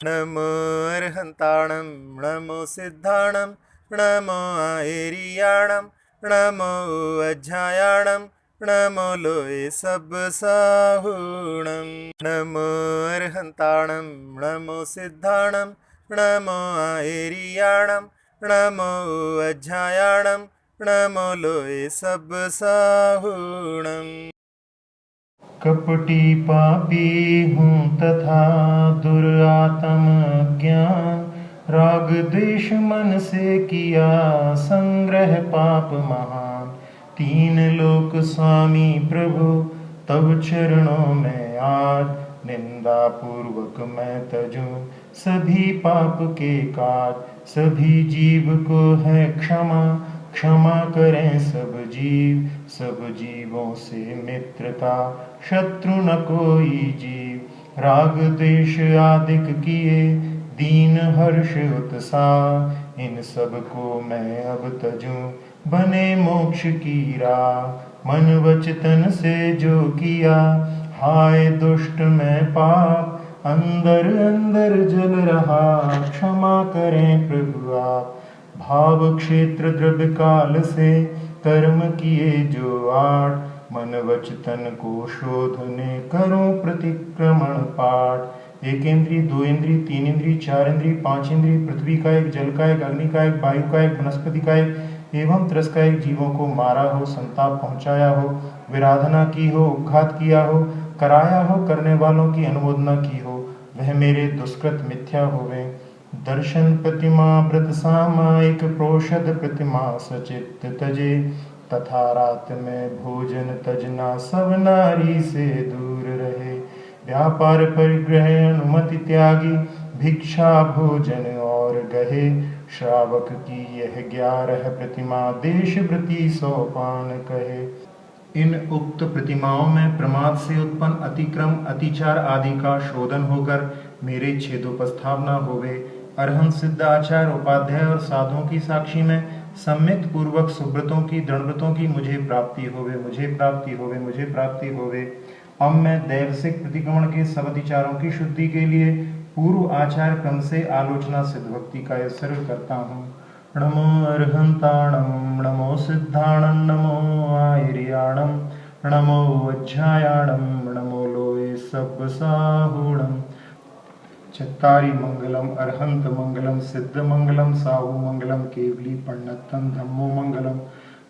नमो अर्हन्ताणं नमो सिद्धाणं नमो आयरियाणं नमो अज्जायाणं नमो लोये सब साहुणं नमो अर्हन्ताणं नमो सिद्धाणं नमो आयरियाणं नमो अज्जायाणं नमो लोये सब साहुणं। कपटी पापी हूँ तथा दुरात्म ज्ञान, राग द्वेष मन से किया संग्रह पाप महान। तीन लोक स्वामी प्रभु तब चरणों में आज, निंदा पूर्वक मैं तजूं सभी पाप के काज। सभी जीव को है क्षमा, क्षमा करें सब जीव। सब जीवों से मित्रता, शत्रु न कोई जीव। राग द्वेष आदिक किए दीन हर्ष उत्साह, इन सब को मैं अब तजूं बने मोक्ष की राह। मन वच तन से जो किया हाय दुष्ट मैं पाप, अंदर अंदर जल रहा क्षमा करें प्रभु आप। भाव क्षेत्र द्रव्य काल से कर्म किए जो आठ, मन वच तन को शोधने करूं प्रतिक्रमण पाठ। एक इंद्री, दो इंद्री, तीन इंद्री, चार इंद्री, पांच इंद्री, पृथ्वी का एक, जल का एक, अग्नि का एक, वायु का एक, वनस्पति का एक एवं त्रस का एक जीवों को मारा हो, संताप पहुंचाया हो, विराधना की हो, उपघात किया हो, कराया हो, करने वालों की अनुमोदना की हो, वह मेरे दुष्कृत मिथ्या होवे। दर्शन प्रतिमा व्रत सामायिक प्रोषद प्रतिमा सचित तजे, तथा रात में भोजन तजना सब नारी से दूर रहे। व्यापार परिग्रह अनुमति त्यागी, भिक्षा भोजन और गहे। श्रावक की यह 11 प्रतिमा देश व्रती सोपान कहे। इन उक्त प्रतिमाओं में प्रमाद से उत्पन्न अतिक्रम अतिचार आदि का शोधन होकर मेरे छेदोपस्थापना होवे। अरहंत सिद्ध आचार उपाध्याय और साधुओं की साक्षी में सम्यक पूर्वक सुब्रतों की दृढ़व्रतों की मुझे प्राप्ति होवे, मुझे प्राप्ति होवे, मुझे प्राप्ति होवे। अब मैं दैवसिक प्रतिक्रमण के सब अतिचारों की शुद्धि के लिए पूर्व आचार क्रम से आलोचना सिद्ध भक्ति का उत्सर्ग करता हूँ। नमो अर्हन्ताणं नमो सिद्धाणं नमो आयर्याणं नमो वज्रायाणं नमो लोये सब साहुणं। चत्तारि मंगलम अर्हंत मंगलम सिद्ध मंगलम साहु मंगलम केवली पंडितम धम्मो मंगलम।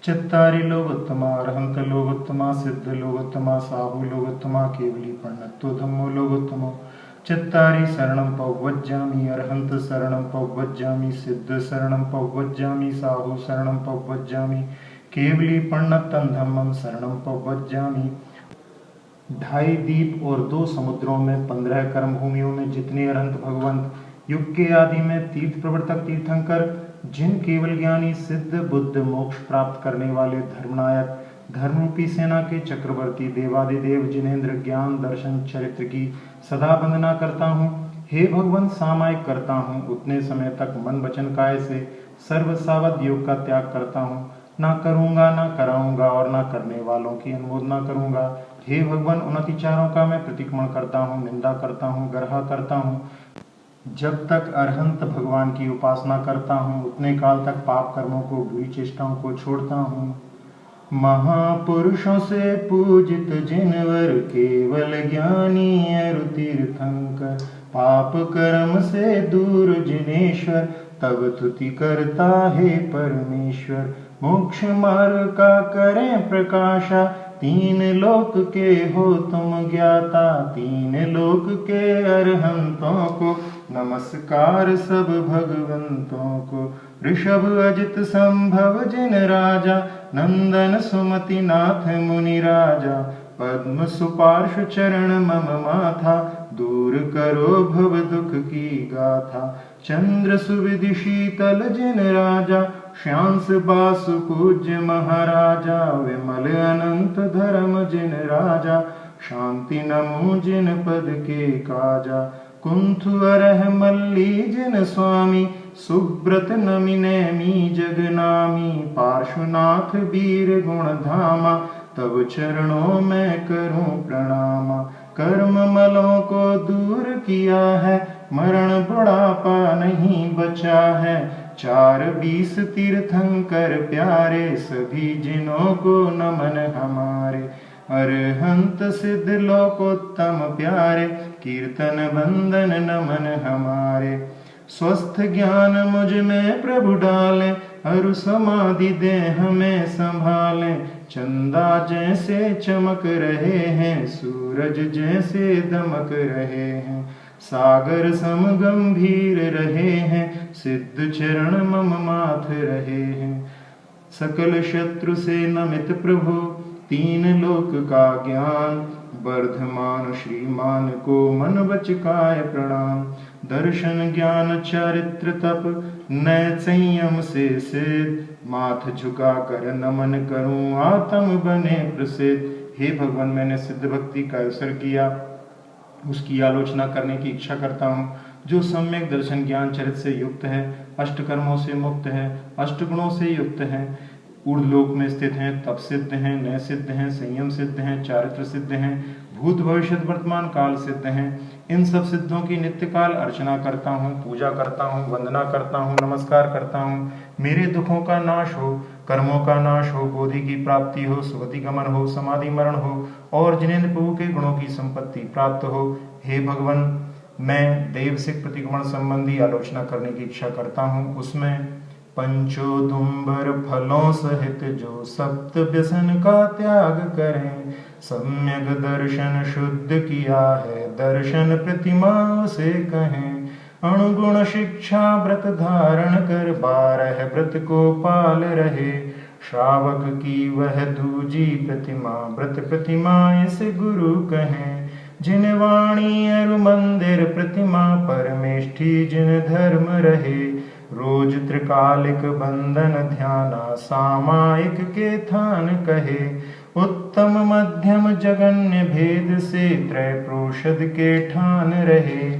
चत्तारि लोकोत्तमा अर्हंत लोकोत्तमा सिद्ध लोकोत्तमा साहु लोकोत्तमा केवली पंडितो धम्मो लोकोत्तमो। चत्तारि शरणं पवज्जामि अर्हंत शरणं पवज्जामि सिद्ध शरणं पवज्जामि साहु शरणं पवज्जामि केवली पंडितम धम्मं शरणं पवज्जामि। 2.5 द्वीप और 2 समुद्रों में 15 कर्म भूमियों में जितने अरहंत भगवंत, युग के आदि में तीर्थ प्रवर्तक तीर्थंकर, जिन केवल ज्ञानी सिद्ध बुद्ध मोक्ष प्राप्त करने वाले धर्मनायक धर्मरूपी सेना के चक्रवर्ती देवादिदेव, जिनेन्द्र ज्ञान दर्शन चरित्र की सदा वंदना करता हूँ। हे भगवंत सामायिक करता हूँ, उतने समय तक मन वचन काय से सर्व सावध योग का त्याग करता हूँ। ना करूँगा, ना कराऊंगा और ना करने वालों की अनुमोदना करूँगा। हे भगवान, उन अतिचारों का मैं प्रतिक्रमण करता हूँ, निंदा करता हूँ, गर्हा करता हूँ। जब तक अरहंत भगवान की उपासना करता हूँ उतने काल तक पाप कर्मों को, बुरी चेष्टाओं को छोड़ता हूँ। महापुरुषों से पूजित जिनवर केवल ज्ञानी अरु तीर्थंकर, पाप कर्म से दूर जिनेश्वर तब तुति करता है परमेश्वर। मोक्ष मार्ग का करें प्रकाशा, 3 लोक के हो तुम ज्ञाता। 3 लोक के अरहंतों को नमस्कार सब भगवंतों को। ऋषभ अजित संभव जिन राजा, नंदन सुमति नाथ मुनि राजा। पद्म सुपार्श्व चरण मम माथा, दूर करो भव दुख की गाथा। चंद्र सुविधि शीतल जिन राजा, श्यांस बासु पूज्य महाराजा। विमल अनंत धर्म जिन राजा, शांति नमो जिन पद के काजा। कुंथु अरह मल्ली जिन स्वामी, सुब्रत नमि नैमी जगनामी। पार्श्वनाथ वीर गुण धामा, तब चरणों में करूं प्रणामा। कर्म मलों को दूर किया है, मरण बुढ़ापा नहीं बचा है। 4-20 तीर्थंकर प्यारे, सभी जिनों को नमन हमारे। अरहंत सिद्ध लोकोत्तम प्यारे, कीर्तन बंदन नमन हमारे। स्वस्थ ज्ञान मुझ में प्रभु डालें, अरु समाधि दे हमें संभालें। चंदा जैसे चमक रहे हैं, सूरज जैसे दमक रहे हैं। सागर सम गंभीर रहे हैं, सिद्ध चरण मम माथ रहे हैं। सकल शत्रु से नमित प्रभु, 3 लोक का ज्ञान। वर्धमान श्रीमान को मन वच काय प्रणाम। दर्शन ज्ञान चरित्र तप, नय संयम से सिद्ध। माथ झुका कर नमन करूं, आत्म बने प्रसिद्ध। हे भगवान, मैंने सिद्ध भक्ति का अवसर किया, उसकी आलोचना करने की इच्छा करता हूँ। जो सम्यक दर्शन ज्ञान चरित्र से युक्त है, अष्टकर्मों से मुक्त है, अष्टगुणों से युक्त है, ऊर्ध्वलोक में स्थित हैं, तप सिद्ध हैं, नय सिद्ध हैं, संयम सिद्ध हैं, चारित्र सिद्ध हैं, भूत भविष्य वर्तमान काल सिद्ध हैं। इन सब सिद्धों की नित्य काल अर्चना करता हूँ, पूजा करता हूँ, वंदना करता हूँ, नमस्कार करता हूँ। मेरे दुखों का नाश हो, कर्मों का नाश हो, बोधि की प्राप्ति हो, सुगति गमन हो, समाधि मरण हो, और जिनेन्द्र प्रभु के गुणों की संपत्ति प्राप्त हो। हे भगवान, मैं देव सिख प्रतिक्रमण संबंधी आलोचना करने की इच्छा करता हूँ। उसमें पंचोदुम्बर फलों सहित जो सप्त व्यसन का त्याग करें, सम्यक दर्शन शुद्ध किया है, दर्शन प्रतिमा से कहें। अणुगुण शिक्षा व्रत धारण कर, 12 व्रत को पाल रहे। श्रावक की वह दूजी प्रतिमा, व्रत प्रतिमा इसे गुरु कहें। जिन वाणी अरु मंदिर प्रतिमा, परमेष्ठी जिन धर्म रहे। रोज त्रिकालिक बंधन ध्याना, सामायिक के थान कहे। उत्तम मध्यम जगन्य भेद से, त्रय प्रोषद के ठान रहे।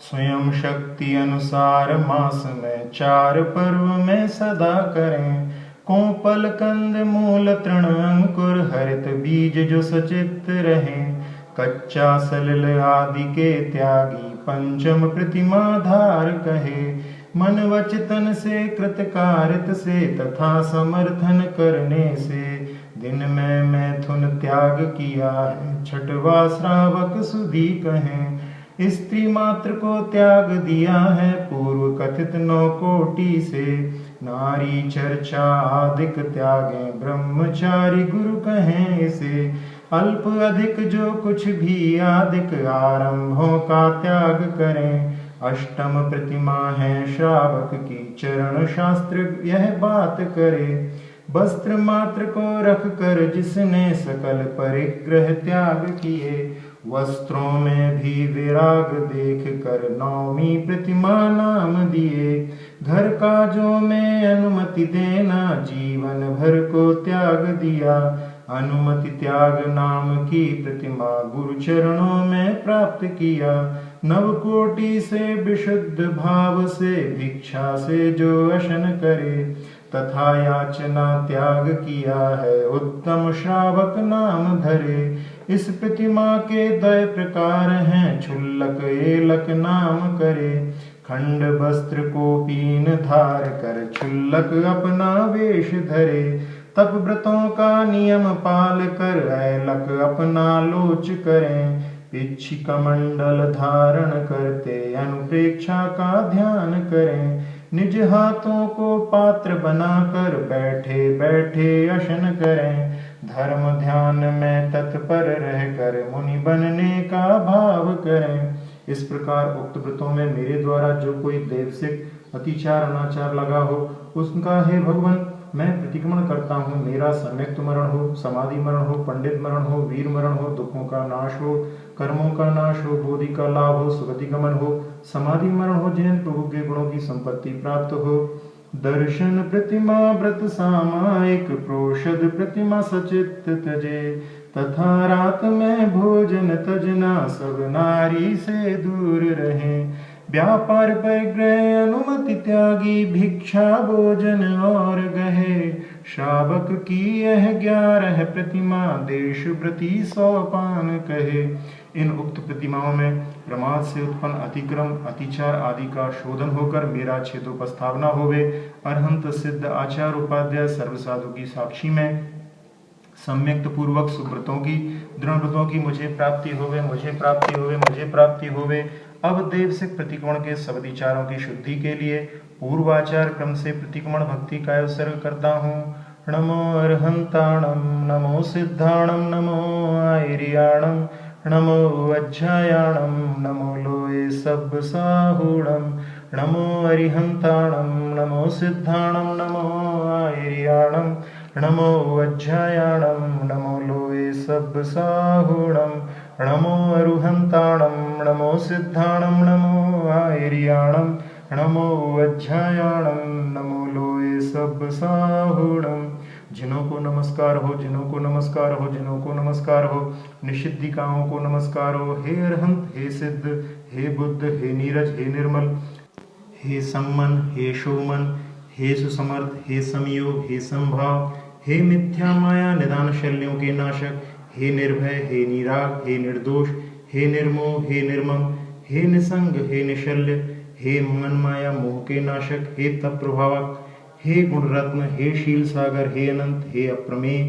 स्वयं शक्ति अनुसार मास में, 4 पर्व में सदा करें। कोपल कंद मूल तृण अंकुर, हरित बीज जो सचित रहें। कच्चा सलिल आदि के त्यागी, पंचम प्रतिमा धार कहे। मन वच तन से कृतकारित से, तथा समर्थन करने से। दिन में मैथुन त्याग किया है, छठवा श्रावक सुधी कहें। स्त्री मात्र को त्याग दिया है, पूर्व कथित 9 कोटि से। नारी चर्चा आदिक त्यागे, ब्रह्मचारी गुरु कहें इसे। अल्प अधिक जो कुछ भी आदिक, आरंभों का त्याग करें। अष्टम प्रतिमा है श्रावक की, चरण शास्त्र यह बात करे। वस्त्र मात्र को रख कर जिसने, सकल परिग्रह त्याग किए। वस्त्रों में भी विराग देख कर, 9वीं प्रतिमा नाम दिए। घर काजों में अनुमति देना, जीवन भर को त्याग दिया। अनुमति त्याग नाम की प्रतिमा, गुरु चरणों में प्राप्त किया। 9 कोटि से विशुद्ध भाव से, भिक्षा से जो अशन करे। तथा याचना त्याग किया है, उत्तम श्रावक नाम धरे। इस प्रतिमा के 2 प्रकार हैं, क्षुल्लक एलक नाम करे। खंड वस्त्र को पीन धार कर, क्षुल्लक अपना वेश धरे। तप व्रतों का नियम पाल कर, ऐलक अपना लोच करें। पिछी कमंडल धारण करते, अनुप्रेक्षा का ध्यान करें। निज हाथों को पात्र बनाकर, बैठे बैठे अशन करें। धर्म ध्यान में तत्पर रहकर, मुनि बनने का भाव करें। इस प्रकार उक्त व्रतों में मेरे द्वारा जो कोई देवसिक अतिचार अनाचार लगा हो, उसका हे भगवान मैं प्रतिक्रमण करता हूँ। मेरा सम्यक मरण हो, समाधि मरण हो, पंडित मरण हो, वीर मरण हो, दुखों का नाश हो, कर्मों का नाश हो, बोधि का लाभ हो, सुगति गमन हो, समाधि मरण हो, जिन्हें प्रभु के गुणों की संपत्ति प्राप्त हो। दर्शन प्रतिमा व्रत सामायिक, प्रोषद प्रतिमा सचित तजे। तथा रात में भोजन तजना, सब नारी से दूर रहें। व्यापार परिग्रह अनुमति त्यागी, भिक्षा भोजन और गहे। श्रावक की यह 11 प्रतिमा, देश प्रति 100 पान कहे। इन उक्त प्रतिमाओं में प्रमाद से उत्पन्न अतिक्रम अतिचार आदि का शोधन होकर मेरा छेदोपस्थापना होवे। अरहंत सिद्ध आचार उपाध्याय सर्व साधु की साक्षी में सम्यक्त पूर्वक सुब्रतों की दृढ़व्रतों की मुझे प्राप्ति होवे, मुझे प्राप्ति होवे, मुझे प्राप्ति होवे। अब देवसिक प्रतिक्रमण के सबदिचारों की शुद्धि के लिए पूर्वाचार क्रम से प्रतिक्रमण भक्ति का उत्सर्ग करता हूँ। नमो अर्हंताणम, नमो सिद्धाणम, नमो आयर्याणम, नमो अज्जायाणम, नमो लोए सब साहूणम, नमो अरिहंताणम, नमो सिद्धाणम, नमो आयर्याणम, नमो अज्जायाणम, नमो लोए सब साहूणम, नमो अरुहंताणम, नमो सिद्धाणम, नमो आयर्याणम, नमो अज्जायाणम, नमो लोए सब साहूणम। जिन्हों को नमस्कार हो, जिन्हों को नमस्कार हो, जिन्हों को नमस्कार हो, निषिद्धिकाओं को नमस्कार हो। हे अरहंत, हे सिद्ध, हे बुद्ध, हे नीरज, हे निर्मल, हे सम्मन, हे शोमन, हे सुसमर्थ, हे समयोग, हे संभाव, हे मिथ्या माया निदान शल्यों के नाशक, हे निर्भय, हे निराग, हे निर्दोष, हे निर्मोह, हे निर्मम, हे निसंग, हे निशल्य, हे मन माया मोह के नाशक, हे तप प्रभावक, हे गुणरत्न, हे शील सागर, हे अनंत, हे अप्रमेय,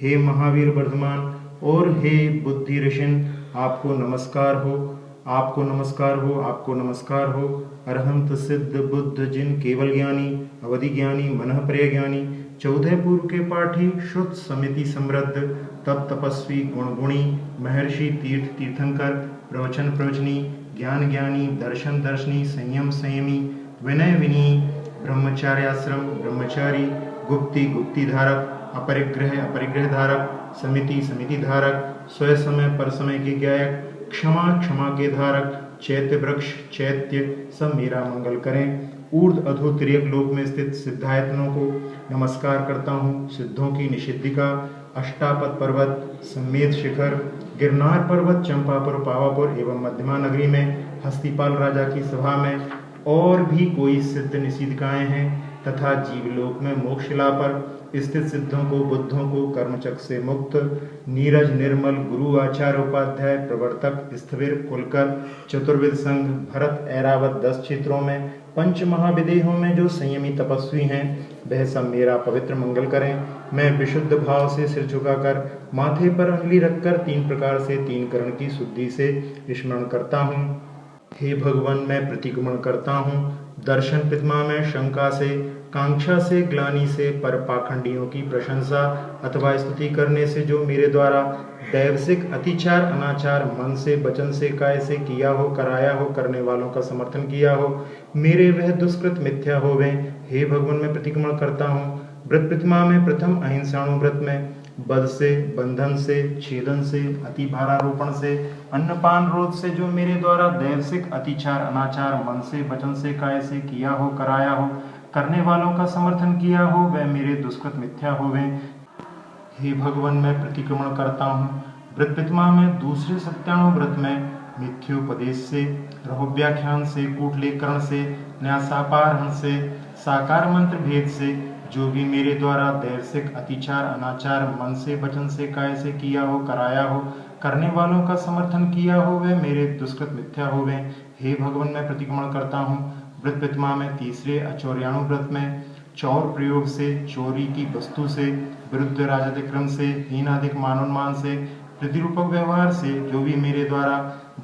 हे महावीर वर्धमान और हे बुद्धि ऋषिन, आपको नमस्कार हो, आपको नमस्कार हो, आपको नमस्कार हो। अरहंत सिद्ध बुद्ध जिन केवल ज्ञानी, अवधि ज्ञानी, मनः प्रिय ज्ञानी, 14 पूर्व के पाठी, श्रुत समिति समृद्ध, तप तपस्वी, गुण गुणी, महर्षि तीर्थ तीर्थंकर, प्रवचन प्रवचनी, ज्ञान ज्ञानी, दर्शन दर्शनी, संयम संयमी, विनय विनी, ब्रह्मचार्याश्रम ब्रह्मचारी, गुप्ति गुप्ति धारक, अपरिग्रह अपरिग्रह धारक, समिति समिति धारक, स्वय समय पर समय के गायक, क्षमा क्षमा के धारक, चैत्य वृक्ष चैत्य, सब मेरा मंगल करें। ऊर्ध्व अधो तिर्यक लोक में स्थित सिद्धायतनों को नमस्कार करता हूँ। सिद्धों की निषिद्धिका, अष्टापद पर्वत, सम्मेद शिखर, गिरनार पर्वत, चंपापुर, पावापुर एवं मध्यमा नगरी में हस्तिपाल राजा की सभा में और भी कोई सिद्ध निषिद्धिकाएं हैं तथा जीवलोक में मोक्षशिला पर स्थित सिद्धों को, बुद्धों को, कर्मचक्र से मुक्त, नीरज निर्मल, गुरु आचार्य उपाध्याय, प्रवर्तक, स्थविर, कुलकर, चतुर्विद संघ, भरत, ऐरावत 10 क्षेत्रों में, पंच महाविदेहों में जो संयमी तपस्वी हैं, वह सब मेरा पवित्र मंगल करें। मैं विशुद्ध भाव से सिर झुकाकर माथे पर अंगुली रखकर 3 प्रकार से 3 करण की शुद्धि से स्मरण करता हूँ। हे भगवान, मैं प्रतिक्रमण करता हूँ। दर्शन प्रतिमा में शंका से, कांक्षा से, ग्लानि से, पर पाखंडियों की प्रशंसा अथवा स्तुति करने से जो मेरे द्वारा दैवसिक अतिचार अनाचार मन से, वचन से, काय से किया हो, कराया हो, करने वालों का समर्थन किया हो, मेरे वह दुष्कृत मिथ्या होवे। हे भगवान, मैं प्रतिक्रमण करता हूँ। व्रत प्रतिमा में प्रथम अहिंसाणु व्रत में बद से, बंधन से, छेदन से, अति भारारोपण से, अन्नपान रोध से जो मेरे द्वारा दैवसिक अतिचार अनाचार मन से, वचन से, काय से किया हो, कराया हो, करने वालों का समर्थन किया हो, वह मेरे दुष्कृत मिथ्या होवे। हे भगवान, मैं प्रतिक्रमण करता हूँ। व्रत प्रतिमा में दूसरे सत्याणु व्रत में मिथ्योपदेश से, रहोव्याख्यान से, कूटलेखकरण से, न्यासापारहन से, साकार मंत्र भेद से जो भी मेरे द्वारा दैवसिक अतिचार अनाचार मन से, वचन से, काय से किया हो, कराया हो, करने वालों का समर्थन किया हो, वह मेरे दुष्कृत मिथ्या होवे। हे भगवान, मैं प्रतिक्रमण करता हूँ। व्रत प्रतिमा में तीसरे अचौर्याणु व्रत में चौर प्रयोग से, चोरी की वस्तु से, विरुद्ध राजतिक्रम से, हीनाधिक मानोन्मान से, प्रतिरूपक व्यवहार से जो भी मेरे द्वारा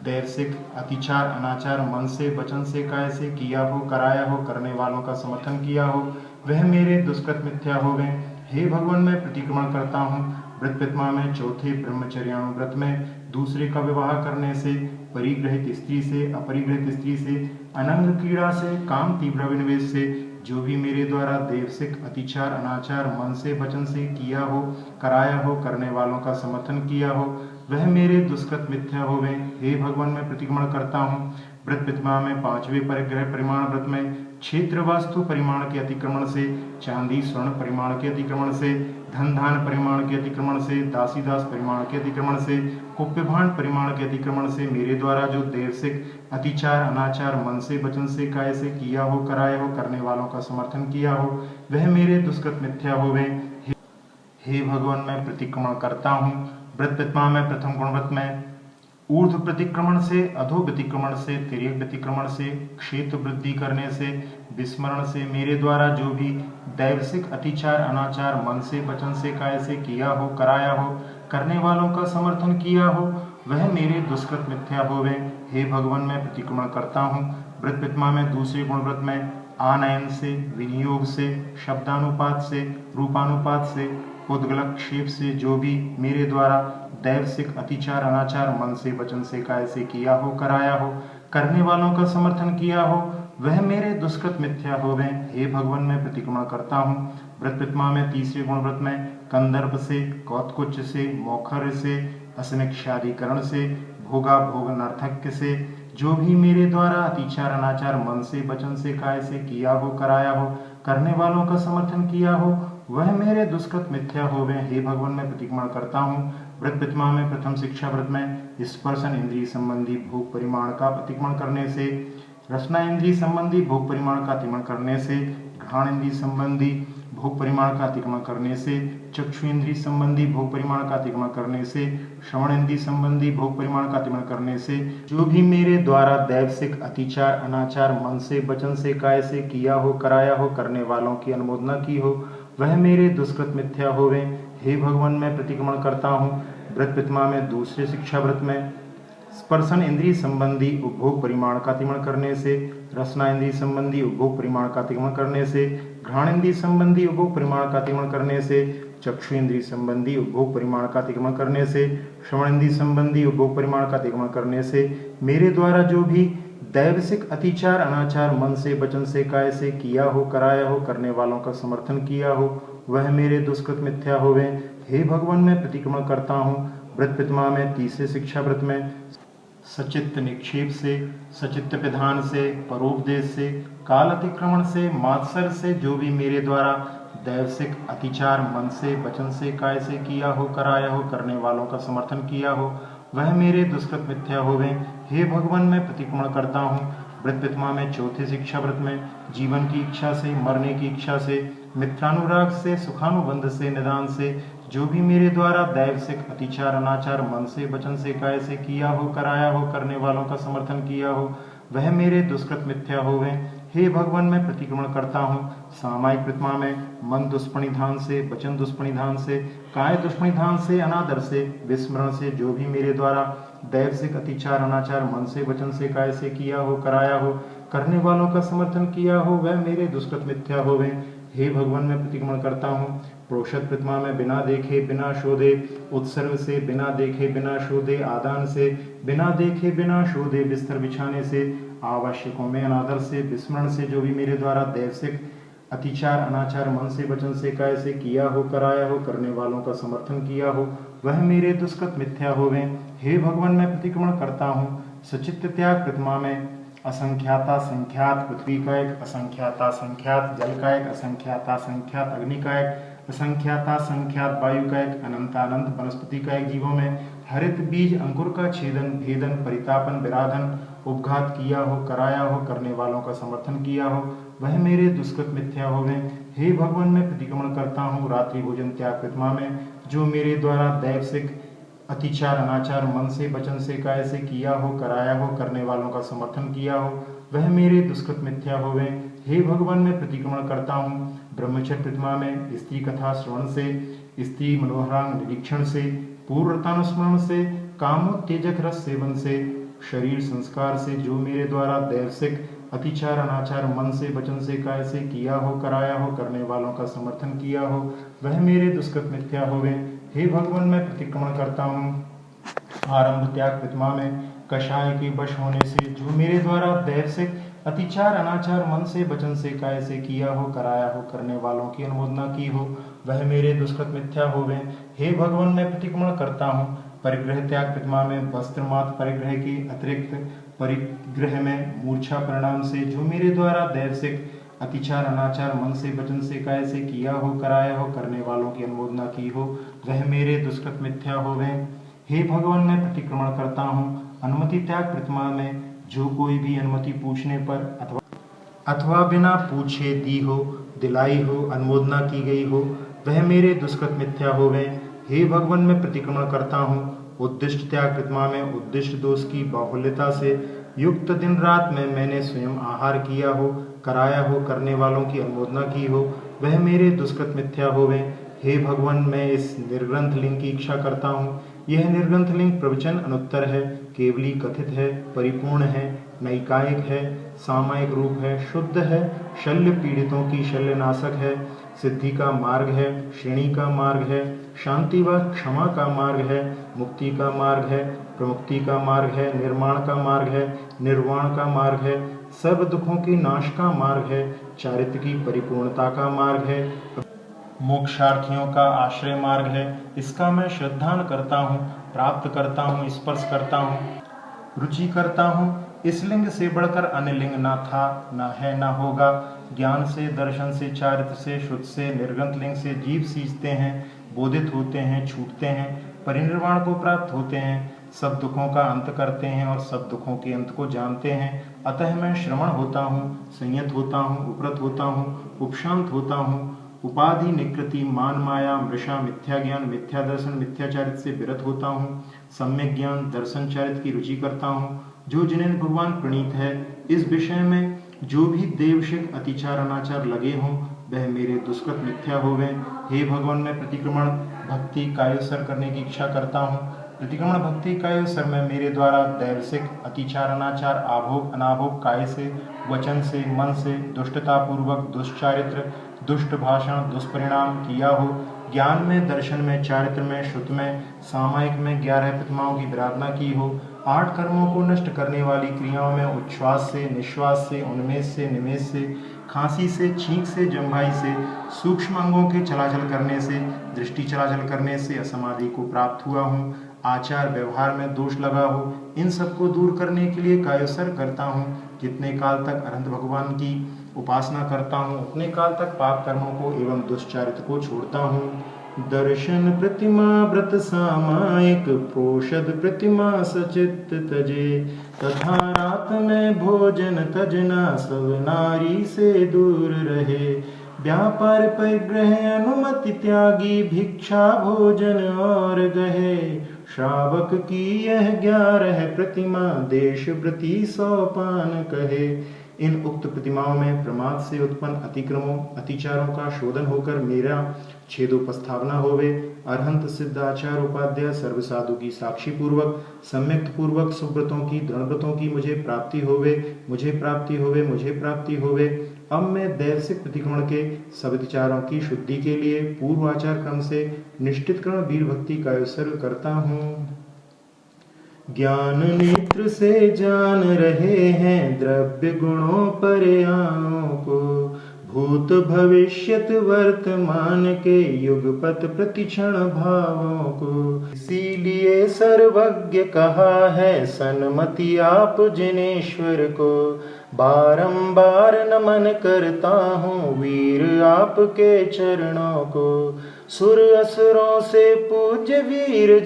दैवसिक अतिचार अनाचार मन से, वचन से, काय से किया हो, कराया हो, करने वालों का समर्थन किया हो, वह मेरे दुष्कृत मिथ्या होवे। हे भगवान, मैं प्रतिक्रमण करता हूँ। व्रत प्रतिमा में चौथे ब्रह्मचर्याणु व्रत में दूसरे का विवाह करने से, परिग्रहित स्त्री से, अपरिग्रहित स्त्री से, अनंग क्रीड़ा से, काम तीव्र विनिवेश से जो भी मेरे द्वारा देवसिक अतिचार अनाचार मन से, वचन से किया हो, कराया हो, करने वालों का समर्थन किया हो, वह मेरे दुष्कृत मिथ्या होवे। हे भगवान, मैं प्रतिक्रमण करता हूँ। व्रत प्रतिमा में 5वें परिग्रह परिमाण व्रत में क्षेत्र वास्तु परिमाण के अतिक्रमण से, चांदी स्वर्ण परिमाण के अतिक्रमण से, धन धान परिमाण के अतिक्रमण से, दासी दास परिमाण के अतिक्रमण से, कुप्य भांड परिमाण के अतिक्रमण से मेरे द्वारा जो देवसिक अतिचार अनाचार मन से, वचन से, काय से किया हो, कराया हो, करने वालों का समर्थन किया हो, वह मेरे दुष्कृत मिथ्या होवे। हे भगवान, मैं प्रतिक्रमण करता हूँ। व्रत प्रतिमा में प्रथम गुण व्रत में ऊर्ध्व प्रतिक्रमण से, अधो प्रतिक्रमण से, तिर्यक प्रतिक्रमण से, क्षेत्र वृद्धि करने से, विस्मरण से, मेरे द्वारा जो भी दैवसिक अतिचार अनाचार मन से वचन से काय से किया हो कराया हो करने वालों का समर्थन किया हो वह मेरे दुष्कृत मिथ्या होवे। हे भगवान मैं प्रतिक्रमण करता हूँ व्रत प्रतिमा में दूसरे गुणव्रत में आनयन से, विनियोग से, शब्दानुपात से, रूपानुपात से, उद्गलक्षेप से जो भी मेरे द्वारा दैवसिक अतिचार अनाचार मन से वचन से काय से किया हो कराया हो करने वालों का समर्थन किया हो वह मेरे दुष्कृत मिथ्या होवे। हे भगवान मैं प्रतिक्रमण करता हूँ व्रत प्रतिमा में तीसरे गुणव्रत में कंदर्प से, कौतकुच से, मोखर से, असमिक्षादिकरण से, भोगा भोग नर्थक्य से जो भी मेरे द्वारा अतिचार अनाचार मन से वचन से काय से किया हो कराया हो करने वालों का समर्थन किया हो वह मेरे दुष्कृत मिथ्या होवे। हे भगवान मैं प्रतिक्रमण करता हूँ व्रत प्रतिमा में प्रथम शिक्षा व्रत में स्पर्शन इंद्रिय संबंधी भोग परिमाण का अतिक्रमण करने से, रसना इंद्रिय संबंधी भोग परिमाण का अतिक्रमण करने से, घ्राण इंद्रिय संबंधी भोग परिमाण का अतिक्रमण करने से, चक्षु इंद्रिय संबंधी भोग परिमाण का अतिक्रमण करने से, श्रवण इंद्रिय संबंधी भोग परिमाण का अतिक्रमण करने से जो भी मेरे द्वारा दैवसिक अतिचार अनाचार मन से वचन से काय से किया हो कराया हो करने वालों की अनुमोदना की हो वह मेरे दुष्कृत मिथ्या होवे। हे भगवान मैं प्रतिक्रमण करता हूँ व्रत प्रतिमा में दूसरे शिक्षा व्रत में स्पर्शन इंद्रिय संबंधी उपभोग परिमाण का अतिक्रमण करने से, रसना इंद्रिय संबंधी उपभोग परिमाण का अतिक्रमण करने से, घ्राण इंद्रिय संबंधी उपभोग परिमाण का अतिक्रमण करने से, चक्षु इंद्रिय संबंधी उपभोग परिमाण का अतिक्रमण करने से, श्रवण इंद्रिय संबंधी उपभोग परिमाण का अतिक्रमण करने से मेरे द्वारा जो भी दैवसिक अतिचार अनाचार मन से वचन से काय से किया हो कराया हो करने वालों का समर्थन किया हो वह मेरे दुष्कृत मिथ्या होवे। हे भगवान मैं प्रतिक्रमण करता हूँ व्रत प्रतिमा में तीसरे शिक्षा व्रत में सचित्त निक्षेप से, सचित्त विधान से, परोपदेश से, काल अतिक्रमण से, मात्सर से जो भी मेरे द्वारा दैवसिक अतिचार मन से वचन से काय से किया हो कराया हो करने वालों का समर्थन किया हो वह मेरे दुष्कृत मिथ्या होवे। हे भगवान मैं प्रतिक्रमण करता हूँ व्रत प्रतिमा में चौथे शिक्षा व्रत में जीवन की इच्छा से, मरने की इच्छा से, मिथ्यानुराग से, सुखानुबंध से, निदान से जो भी मेरे द्वारा दैवसिक अतिचार अनाचार मन से वचन से काय से किया हो कराया हो करने वालों का समर्थन किया हो वह मेरे दुष्कृत मिथ्या होवे। हे भगवान मैं प्रतिक्रमण करता हूँ सामायिक प्रतिमा में मन दुष्परिधान से, वचन दुष्परिधान से, काय दुष्परिधान से, अनादर से, विस्मरण से जो भी मेरे द्वारा दैवसिक अतिचार अनाचार मन से वचन से काय से किया हो कराया हो करने वालों का समर्थन किया हो वह मेरे दुष्कृत मिथ्या होवे। हे भगवान मैं प्रतिक्रमण करता हूँ प्रोषद प्रतिमा में बिना देखे बिना शोधे, उत्सर्ग से, बिना देखे बिना शोधे, आदान से, बिना देखे बिना शोधे, बिस्तर बिछाने से, आवश्यकों में अनादर से, विस्मरण से जो भी मेरे द्वारा दैवसिक अतिचार अनाचार मन से वचन से काय से किया हो कराया हो करने वालों का समर्थन किया हो वह मेरे दुष्कृत मिथ्या होवे। हे भगवान मैं प्रतिक्रमण करता हूँ सचित्त त्याग प्रतिमा में असंख्याता संख्यात पृथ्वी का एक, असंख्याता संख्यात जल का एक, असंख्याता संख्यात अग्नि का एक, असंख्याता संख्यात वायु का एक, अनंतानंत वनस्पति का एक जीवों में हरित बीज अंकुर का छेदन भेदन परितापन विराधन उपघात किया हो कराया हो करने वालों का समर्थन किया हो वह मेरे दुष्कृत मिथ्या होवे। हे भगवान मैं प्रतिक्रमण करता हूँ रात्रि भोजन त्याग प्रतिमा में जो मेरे द्वारा दैवसिक अतिचार अनाचार मन से वचन से काय से किया हो कराया हो करने वालों का समर्थन किया हो वह मेरे दुष्कृत मिथ्या होवे। हे भगवान मैं प्रतिक्रमण करता हूँ ब्रह्मचर्य प्रतिमा में स्त्री कथा श्रवण से, स्त्री मनोहरांग निरीक्षण से, पूर्वतानुस्मरण से, कामोत्तेजक रस सेवन से, शरीर संस्कार से जो मेरे द्वारा दैवसिक अतिचार अनाचार मन से वचन से काय से किया हो कराया हो करने वालों का समर्थन किया हो वह मेरे दुष्कृत मिथ्या होवे। हे भगवान मैं प्रतिक्रमण करता हूँ आरंभ त्याग प्रतिमा में कषाय के वश होने से जो मेरे द्वारा दैवसिक अतिचार अनाचार मन से वचन से काय से किया हो कराया हो करने वालों की अनुमोदना की हो वह मेरे दुष्कृत मिथ्या होवे। हे भगवान मैं प्रतिक्रमण करता हूँ परिग्रह त्याग प्रतिमा में वस्त्र मात्र परिग्रह के अतिरिक्त परिग्रह में मूर्छा परिणाम से जो मेरे द्वारा दैवसिक अतिचार अनाचार मन से वचन से काय से किया हो कराया हो करने वालों की अनुमोदना की हो वह मेरे दुष्कृत मिथ्या होवे। हे भगवान मैं प्रतिक्रमण करता हूँ अनुमति त्याग प्रतिमा में जो कोई भी अनुमति पूछने पर अथवा बिना पूछे दी हो दिलाई हो अनुमोदना की गई हो वह मेरे दुष्कृत मिथ्या होवे। हे भगवान मैं प्रतिक्रमण करता हूँ उद्दिष्ट त्याग प्रतिमा में उद्दिष्ट दोष की बाहुल्यता से युक्त दिन रात में मैंने स्वयं आहार किया हो, कराया हो, करने वालों की अनुमोदना की हो, वह मेरे दुष्कृत मिथ्या होवे। हे भगवान, मैं इस निर्ग्रंथ लिंग की इच्छा करता हूँ। यह निर्ग्रंथ लिंग प्रवचन अनुत्तर है, केवली कथित है, परिपूर्ण है, नैकायिक है, सामायिक रूप है, शुद्ध है, शल्य पीड़ितों की शल्यनाशक है, सिद्धि का मार्ग है, श्रेणी का मार्ग है, शांति व क्षमा का मार्ग है, मुक्ति का मार्ग है, प्रमुक्ति का मार्ग है, निर्माण का मार्ग है, निर्वाण का मार्ग है, सर्व दुखों के नाश का मार्ग है, चारित्र की परिपूर्णता का मार्ग है, मोक्षार्थियों का आश्रय मार्ग है। इसका मैं श्रद्धान करता हूँ, प्राप्त करता हूँ, स्पर्श करता हूँ, रुचि करता हूँ। इस लिंग से बढ़कर अन्य लिंग ना था, ना है, ना होगा। ज्ञान से, दर्शन से, चारित्र से, शुद्ध से, निर्ग्रंथ लिंग से जीव सींचते हैं, बोधित होते हैं, छूटते हैं, परिनिर्वाण को प्राप्त होते हैं, सब दुखों का अंत करते हैं और सब दुखों के अंत को जानते हैं। अतः मैं श्रवण होता हूँ, संयत होता हूँ, उपरत होता हूँ, उपशांत होता हूँ, उपाधि निकृति मान माया मृषा मिथ्या ज्ञान मिथ्या दर्शन मिथ्याचारित से विरत होता हूँ, सम्यक ज्ञान दर्शन चारित की रुचि करता हूँ, जो जिन्हें भगवान प्रणीत है। इस विषय में जो भी देवशिक अतिचार अनाचार लगे हों, वह मेरे दुष्कृत मिथ्या होवे। हे भगवान, मैं प्रतिक्रमण भक्ति कायोत्सर करने की इच्छा करता हूँ। प्रतिक्रमण भक्ति कायोत्सर में मेरे द्वारा दैवशिक अतिचार अनाचार आभोग अनाभोग काय से, वचन से, मन से, दुष्टता पूर्वक दुष्चारित्र, दुष्ट भाषण, दुष्परिणाम किया हो। ज्ञान में, दर्शन में, चारित्र में, श्रुत में, सामायिक में 11 प्रतिमाओं की विराधना की हो। 8 कर्मों को नष्ट करने वाली क्रियाओं में उच्छ्वास से, निश्वास से, उन्मेष से, निमेष से, खांसी से, छींक से, जम्भाई से, सूक्ष्म अंगों के चलाचल करने से, दृष्टि चलाचल करने से असमाधि को प्राप्त हुआ हूँ। आचार व्यवहार में दोष लगा हो, इन सबको दूर करने के लिए कायोत्सर करता हूँ। जितने काल तक अनंत भगवान की उपासना करता हूँ, उतने काल तक पाप कर्मों को एवं दुष्चारित्र को छोड़ता हूँ। दर्शन प्रतिमा व्रत सामायिक पोषद प्रतिमा सचित तजे, तथा रात में भोजन तजना सब नारी से दूर रहे। व्यापार परिग्रह अनुमति त्यागी भिक्षा भोजन और गहे, श्रावक की यह 11 प्रतिमा देश व्रती सोपान कहे। इन उक्त प्रतिमाओं में प्रमाद से उत्पन्न अतिक्रमों अतिचारों का शोधन होकर मेरा छेदोपस्थापना होवे। अरहंत सिद्ध आचार उपाध्याय सर्व साधु की साक्षी पूर्वक सम्यक पूर्वक सुव्रतों की दृढ़व्रतों की मुझे प्राप्ति होवे, मुझे प्राप्ति होवे, मुझे प्राप्ति होवे। अब मैं दैवसिक प्रतिक्रमण के सब विचारों की शुद्धि के लिए पूर्वाचार क्रम से निष्ठित क्रम वीर भक्ति का उत्सर्ग करता हूँ। ज्ञान नेत्र से जान रहे हैं द्रव्य गुणों पर्यायों को, भूत भविष्यत वर्तमान के युगपत प्रतिक्षण भावों को। इसीलिए सर्वज्ञ कहा है सन्मति आप जिनेश्वर को, बारंबार नमन करता हूँ वीर आपके चरणों को। सुर असुरों से पूज्य वीर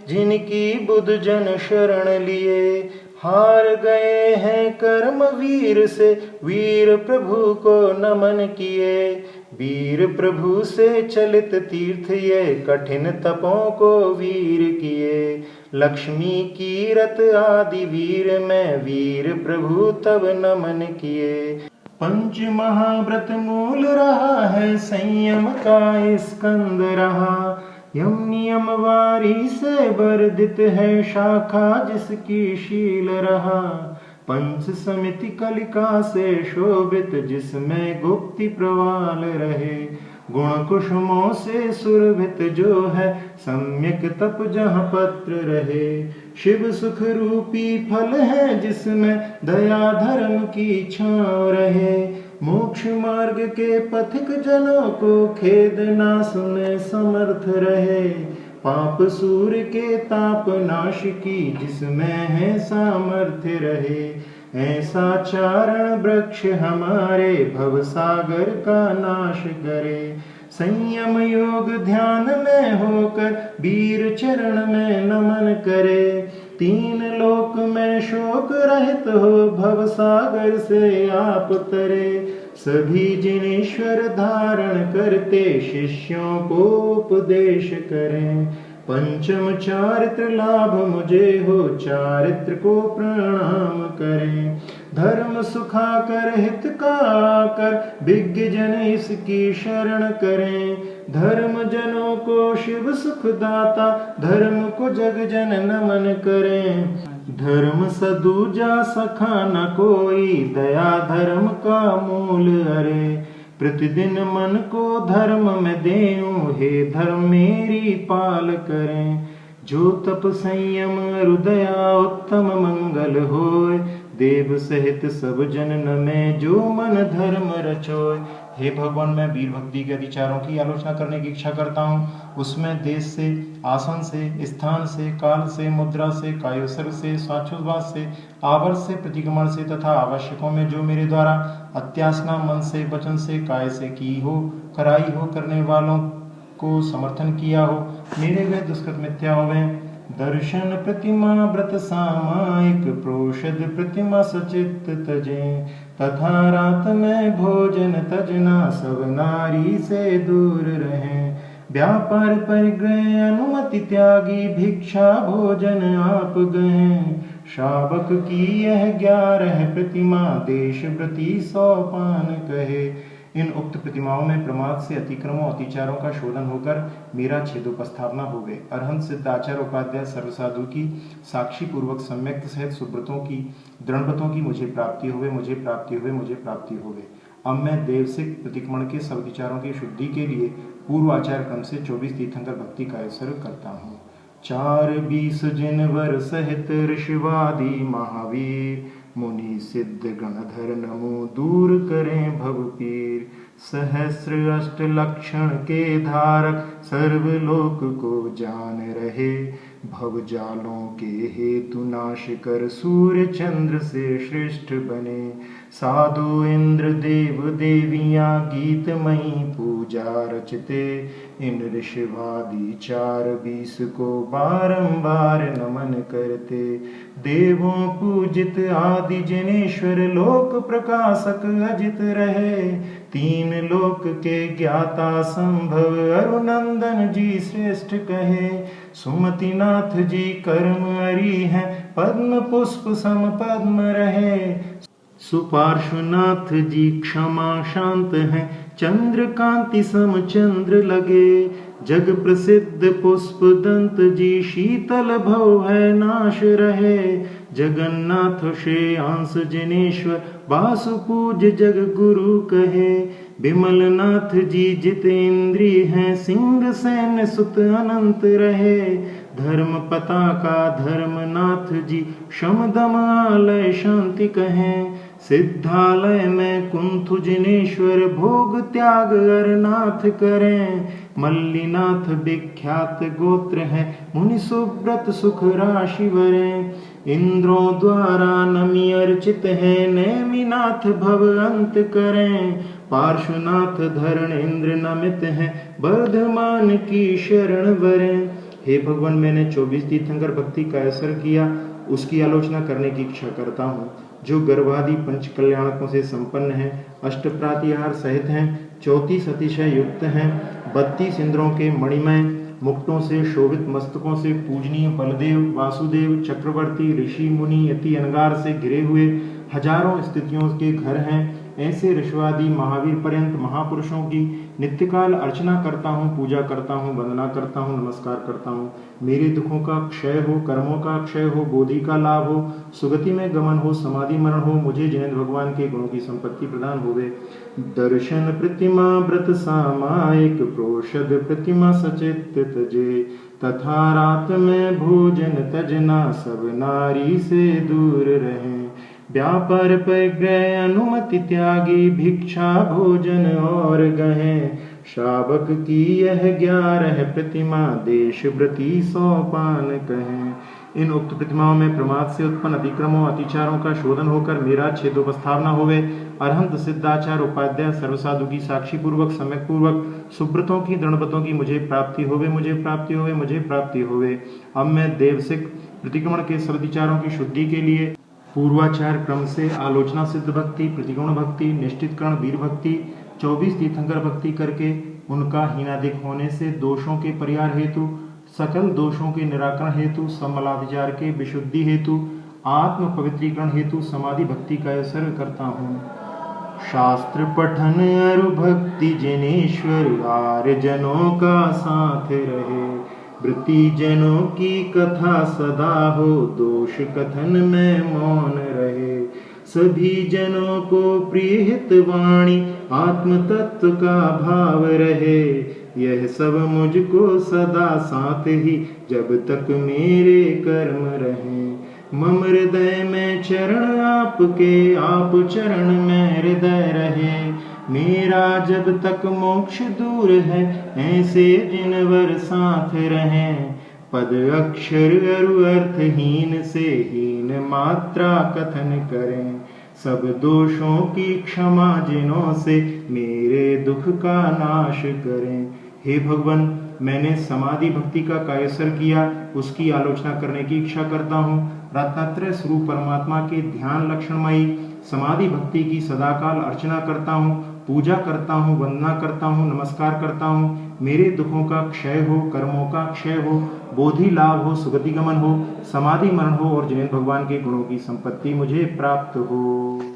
जिनकी बुध जन शरण लिए, हार गए हैं कर्म वीर से वीर प्रभु को नमन किए। वीर प्रभु से चलित तीर्थ ये कठिन तपों को वीर किए। लक्ष्मी कीरत आदि वीर में वीर प्रभु तब नमन किए। पंच महाव्रत मूल रहा है संयम का स्कंद रहा, यम नियम वारी से वर्धित है शाखा जिसकी शील रहा। पंच समिति कलिका से शोभित जिसमें गुप्ति प्रवाल रहे, गुण कुसुमों से सुरभित जो है सम्यक तप जहाँ पत्र रहे। शिव सुख रूपी फल है जिसमें दया धर्म की छाँव रहे, मोक्ष मार्ग के पथिक जनों को खेद नाश में समर्थ रहे। पाप सूर्य के ताप नाश की जिसमें है सामर्थ्य रहे, ऐसा चारण वृक्ष हमारे भव सागर का नाश करे। संयम योग ध्यान में होकर वीर चरण में नमन करे, तीन लोक में शोक रहित हो भव सागर से आप तरे। सभी जिनेश्वर धारण करते शिष्यों को उपदेश करें, पंचम चारित्र लाभ मुझे हो, चारित्र को प्रणाम करें। धर्म सुखा कर हित का कर, विज्ञ जन इसकी शरण करें। धर्म जनों को शिव सुख दाता, धर्म को जग जन नमन करें। धर्म सदूजा सखा न कोई, दया धर्म का मूल अरे। प्रतिदिन मन को धर्म में देऊं, हे धर्म मेरी पाल करें। जो तप संयम हृदया उत्तम मंगल होय, देव सहित सब जन नमें, जो मन धर्म रचोय। हे भगवान, मैं वीर भक्ति के अधिचारों की आलोचना करने की इच्छा करता हूँ। उसमें देश से, आसन से, स्थान से, काल से, मुद्रा से, कायोसर्ग से, स्वाच्छोद्वास से, आवर्त से, प्रतिक्रमण से तथा आवश्यकों में जो मेरे द्वारा अत्यासना मन से, वचन से, काय से की हो, कराई हो, करने वालों को समर्थन किया हो, मेरे गए दुष्कृत मिथ्या होवे। दर्शन प्रतिमा व्रत सामायिक, प्रोषद प्रतिमा सचित तजे। तथा रात में भोजन तजना, सब नारी से दूर रहें। व्यापार परिग्रह अनुमति त्यागी, भिक्षा भोजन आप गए। शावक की यह 11 प्रतिमा, देश व्रती 100 पान कहे। इन उक्त प्रतिमाओं में प्रमाद से अतिक्रमों अतिचारों का शोधन होकर मेरा छेदोपस्थापना हो गए। अरहंत सिद्ध आचार्य उपाध्याय सर्वसाधु की साक्षी पूर्वक सम्यक सहित सुब्रतों की दृढ़व्रतों की मुझे प्राप्ति हुए, मुझे प्राप्ति हुए, मुझे प्राप्ति हुए। अब मैं देवसिक प्रतिक्रमण के सब विचारों की शुद्धि के लिए पूर्व आचार क्रम से 24 तीर्थंकर भक्ति का आचरण करता हूँ। 4-20 जिनवर सहित ऋषिवादी महावीर, मुनि सिद्ध गणधर नमो दूर करें भव पीर। सहस्र अष्ट लक्षण के धारक, सर्वलोक को जान रहे। भव जालों के हेतु नाश कर, सूर्य चंद्र से श्रेष्ठ बने। साधु इंद्र देव देवियां, गीतमयी पूजा रचते। इन ऋषिवादी 4-20 को बारंबार नमन करते। देवों पूजित आदि जिनेश्वर, लोक प्रकाशक अजित रहे। 3 लोक के ज्ञाता संभव, अरुनंदन जी श्रेष्ठ कहे। सुमतिनाथ जी कर्म हरि हैं, पद्म पुष्प सम पद्म रहे। सुपार्श्वनाथ जी क्षमा शांत हैं, चंद्र कांति सम चंद्र लगे। जग प्रसिद्ध पुष्प दंत जी, शीतल भव है नाश रहे। जगन्नाथ श्रेयांश जिनेश्वर, वासु पूज जग गुरु कहे। विमलनाथ जी जितेंद्री हैं, सिंह सैन्य सुत अनंत रहे। धर्म पताका धर्मनाथ जी, शम दम आलय शांति कहें। सिद्धालय में कुंथु जिनेश्वर, भोग त्याग अरनाथ करें। मल्लीनाथ विख्यात गोत्र है, मुनि सुव्रत सुख राशि वरें। इंद्रों द्वारा नमी अर्चित है, नेमिनाथ भव अंत करें। पार्श्वनाथ धरण इंद्र नमित है, वर्धमान की शरण वरें। हे भगवान, मैंने 24 तीर्थंकर भक्ति का असर किया, उसकी आलोचना करने की इच्छा करता हूँ। जो गर्भादि पंच कल्याणकों से संपन्न है, अष्ट प्रातिहार सहित हैं, 34 अतिशय युक्त हैं, 32 इंद्रों के मणिमय मुक्तों से शोभित मस्तकों से पूजनीय बलदेव, वासुदेव, चक्रवर्ती, ऋषि मुनि यति अनगार से घिरे हुए हजारों स्थितियों के घर हैं। ऐसे ऋषवादी महावीर पर्यंत महापुरुषों की नित्यकाल अर्चना करता हूँ, पूजा करता हूँ, वंदना करता हूँ, नमस्कार करता हूँ। मेरे दुखों का क्षय हो, कर्मों का क्षय हो, बोधि का लाभ हो, सुगति में गमन हो, समाधि मरण हो, मुझे जिनेंद्र भगवान के गुणों की संपत्ति प्रदान होवे। दर्शन प्रतिमा व्रत सामायिक, प्रोषद प्रतिमा सचित तजे। तथा रात में भोजन तजना, सब नारी से दूर रहें। व्यापार परिग्रह अनुमति त्यागी, भिक्षा भोजन और गहें। शावक की यह 11 प्रतिमा, देश व्रती 100 पान कहें। इन उक्त प्रतिमाओं में प्रमाद से उत्पन्न अतिक्रमों अतिचारों का शोधन होकर मेरा छेदोपस्थापना होवे। अरहंत सिद्धाचार्य उपाध्याय सर्वसाधु की साक्षी पूर्वक सम्यक पूर्वक सुब्रतों की दृढ़व्रतों की मुझे प्राप्ति होवे, मुझे प्राप्ति होवे, मुझे प्राप्ति होवे। अब मैं देवसिक प्रतिक्रमण के सद्विचारों की शुद्धि के लिए पूर्वाचार क्रम से आलोचना सिद्ध भक्ति, प्रतिगुण भक्ति, निश्चितकरण वीर भक्ति, 24 तीर्थंकर भक्ति करके उनका हीनाधिक होने से दोषों के परिहार हेतु सकल दोषों के निराकरण हेतु, समलाभिचार के विशुद्धि हेतु, आत्म पवित्रीकरण हेतु समाधि भक्ति का सर्व करता हूँ। शास्त्र पठन अरु भक्ति जिनेश्वर आर्य जनों का साथ रहे, वृत्ति जनों की कथा सदा हो, दोष कथन में मौन रहे। सभी जनों को प्रिय हितवाणी, आत्म तत्व का भाव रहे, यह सब मुझको सदा साथ ही, जब तक मेरे कर्म रहे। मम हृदय में चरण आपके, आप चरण में हृदय रहे, मेरा जब तक मोक्ष दूर है, ऐसे जिनवर साथ रहें। पद अक्षर अरु अर्थहीन से हीन मात्रा कथन करें, सब दोषों की क्षमा जिनों से, मेरे दुख का नाश करें। हे भगवान, मैंने समाधि भक्ति का कायसर किया, उसकी आलोचना करने की इच्छा करता हूँ। रत्नात्रय स्वरूप परमात्मा के ध्यान लक्षणमयी समाधि भक्ति की सदाकाल अर्चना करता हूँ, पूजा करता हूँ, वंदना करता हूँ, नमस्कार करता हूँ। मेरे दुखों का क्षय हो, कर्मों का क्षय हो, बोधि लाभ हो, सुगति गमन हो, समाधि मरण हो और जिनेन्द्र भगवान के गुणों की संपत्ति मुझे प्राप्त हो।